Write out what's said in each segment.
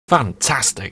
Fantastic.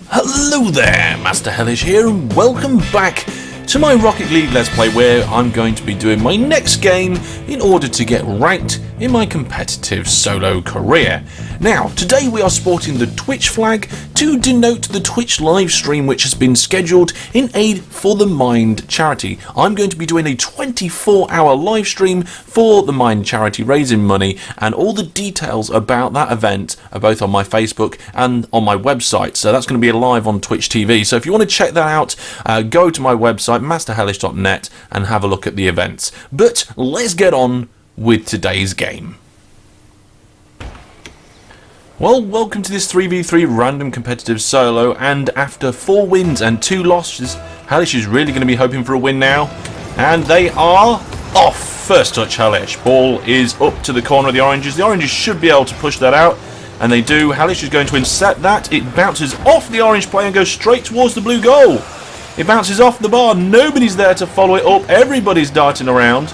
Hello there, Master Hellish here, and welcome back to my Rocket League Let's Play, where I'm going to be doing my next game in order to get ranked in my competitive solo career. Now, today we are sporting the Twitch flag to denote the Twitch live stream which has been scheduled in aid for the Mind charity. I'm going to be doing a 24-hour live stream for the Mind charity, raising money, and all the details about that event are both on my Facebook and on my website. So that's going to be live on Twitch TV. So if you want to check that out, go to my website, masterhellish.net, and have a look at the events. But let's get on with today's game. Well, welcome to this 3v3 random competitive solo, and after 4 wins and 2 losses, Hellish is really going to be hoping for a win now, and they are off. First touch Hellish. Ball is up to the corner of the Oranges. The Oranges should be able to push that out, and they do. Hellish is going to intercept that. It bounces off the Orange player and goes straight towards the blue goal. It bounces off the bar. Nobody's there to follow it up. Everybody's darting around.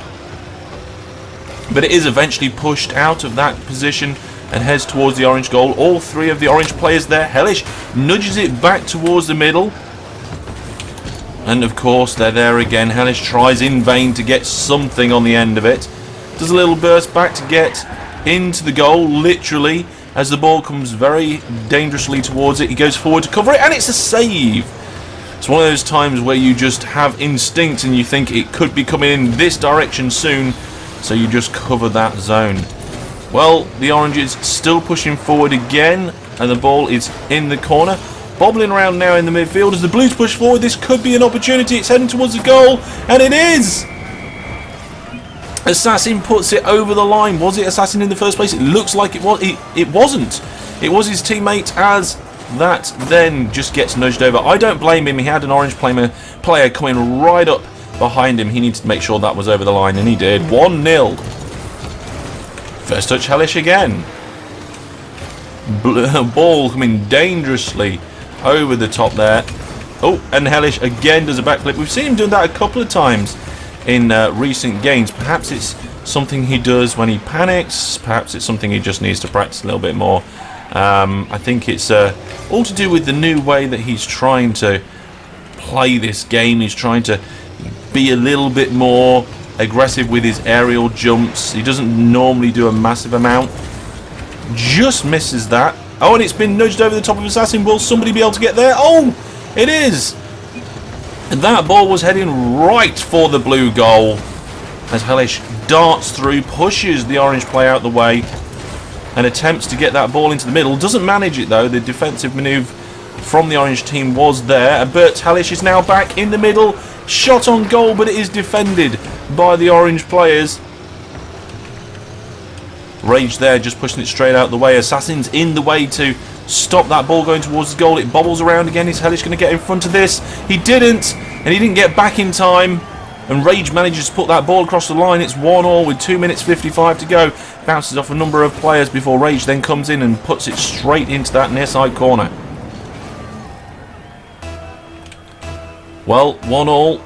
But it is eventually pushed out of that position and heads towards the orange goal. All 3 of the orange players there. Hellish nudges it back towards the middle. And of course they're there again. Hellish tries in vain to get something on the end of it. Does a little burst back to get into the goal, literally, as the ball comes very dangerously towards it. He goes forward to cover it, and it's a save. It's one of those times where you just have instinct and you think it could be coming in this direction soon, so you just cover that zone. Well, the Oranges still pushing forward again, and the ball is in the corner. Bobbling around now in the midfield as the Blues push forward. This could be an opportunity. It's heading towards the goal, and it is! Assassin puts it over the line. Was it Assassin in the first place? It looks like it was. It wasn't. It was his teammate, as that then just gets nudged over. I don't blame him. He had an Orange player coming right up behind him. He needed to make sure that was over the line, and he did. 1-0. First touch Hellish again. Ball coming dangerously over the top there. Oh, and Hellish again does a backflip. We've seen him doing that a couple of times in recent games. Perhaps it's something he does when he panics. Perhaps it's something he just needs to practice a little bit more. I think it's all to do with the new way that he's trying to play this game. He's trying to be a little bit more aggressive with his aerial jumps. He doesn't normally do a massive amount. Just misses that. Oh, and it's been nudged over the top of Assassin. Will somebody be able to get there? Oh, it is. And that ball was heading right for the blue goal as Hellish darts through, pushes the orange player out the way, and attempts to get that ball into the middle. Doesn't manage it though. The defensive manoeuvre from the orange team was there, but Hellish is now back in the middle. Shot on goal, but it is defended by the orange players. Rage there, just pushing it straight out the way. Assassin's in the way to stop that ball going towards the goal. It bobbles around again. Is Hellish going to get in front of this? He didn't, and he didn't get back in time. And Rage manages to put that ball across the line. It's 1-1 with 2 minutes 55 to go. Bounces off a number of players before Rage then comes in and puts it straight into that near side corner. Well, 1-1.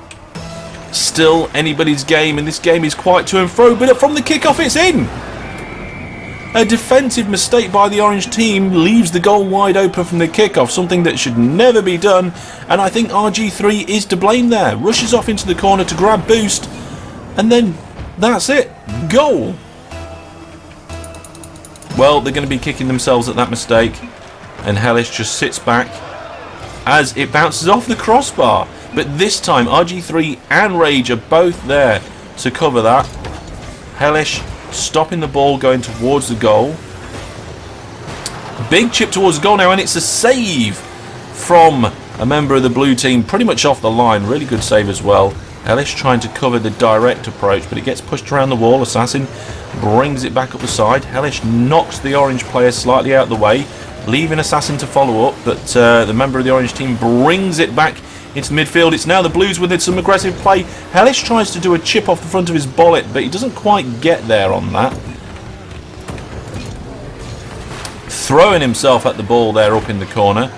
Still anybody's game, and this game is quite to and fro, but from the kickoff it's in! A defensive mistake by the orange team leaves the goal wide open from the kickoff, something that should never be done, and I think RG3 is to blame there. Rushes off into the corner to grab boost, and then that's it. Goal! Well, they're going to be kicking themselves at that mistake, and Hellish just sits back as it bounces off the crossbar. But this time RG3 and Rage are both there to cover that. Hellish stopping the ball going towards the goal. Big chip towards the goal now, and it's a save from a member of the blue team, pretty much off the line. Really good save as well. Hellish trying to cover the direct approach, but it gets pushed around the wall. Assassin brings it back up the side. Hellish knocks the orange player slightly out of the way, leaving Assassin to follow up, but the member of the orange team brings it back into midfield. It's now the Blues with some aggressive play. Hellish tries to do a chip off the front of his bullet, but he doesn't quite get there on that. Throwing himself at the ball there up in the corner.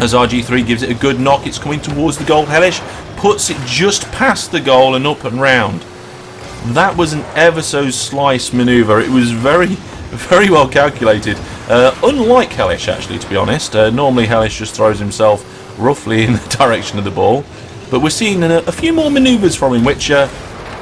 As RG3 gives it a good knock, it's coming towards the goal. Hellish puts it just past the goal and up and round. That was an ever so slice manoeuvre. It was very, very well calculated. Unlike Hellish, actually, to be honest. Normally Hellish just throws himself roughly in the direction of the ball. But we're seeing a few more manoeuvres from him, which are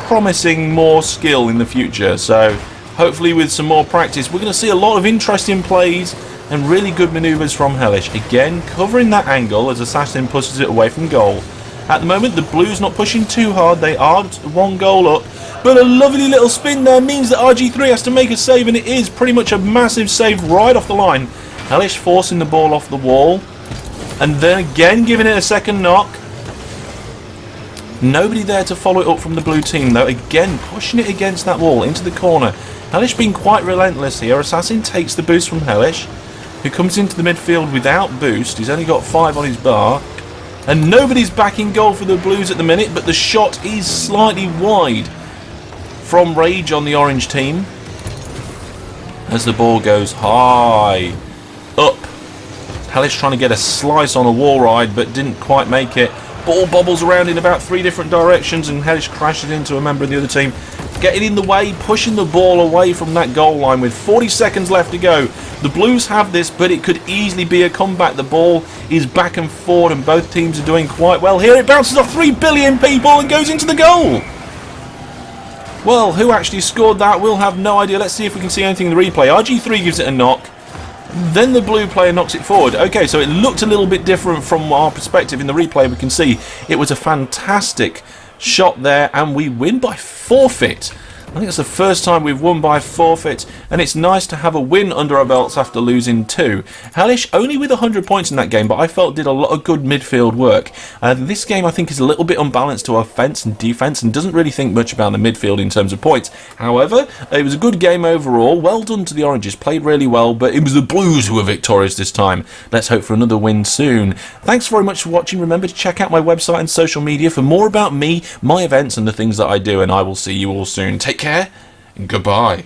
promising more skill in the future. So hopefully with some more practice, we're going to see a lot of interesting plays and really good manoeuvres from Hellish. Again, covering that angle as Assassin pushes it away from goal. At the moment, the Blues not pushing too hard. They are 1 goal up. But a lovely little spin there means that RG3 has to make a save, and it is pretty much a massive save right off the line. Hellish forcing the ball off the wall. And then again giving it a second knock. Nobody there to follow it up from the blue team, though. Again, pushing it against that wall into the corner. Hellish being quite relentless here. Assassin takes the boost from Hellish, who comes into the midfield without boost. He's only got 5 on his bar. And nobody's back in goal for the Blues at the minute, but the shot is slightly wide from Rage on the orange team. As the ball goes high up. Hellish trying to get a slice on a wall ride, but didn't quite make it. Ball bobbles around in about 3 different directions, and Hellish crashes into a member of the other team, getting in the way, pushing the ball away from that goal line with 40 seconds left to go. The Blues have this, but it could easily be a comeback. The ball is back and forward, and both teams are doing quite well. Here it bounces off 3 billion people and goes into the goal. Well, who actually scored that? We'll have no idea. Let's see if we can see anything in the replay. RG3 gives it a knock. Then the blue player knocks it forward. Okay, so it looked a little bit different from our perspective. In the replay, we can see it was a fantastic shot there, and we win by forfeit. I think it's the first time we've won by forfeit, and it's nice to have a win under our belts after losing 2. Hellish only with 100 points in that game, but I felt did a lot of good midfield work. This game I think is a little bit unbalanced to offence and defence, and doesn't really think much about the midfield in terms of points. However, it was a good game overall. Well done to the Oranges, played really well, but it was the Blues who were victorious this time. Let's hope for another win soon. Thanks very much for watching. Remember to check out my website and social media for more about me, my events and the things that I do, and I will see you all soon. Take care and goodbye.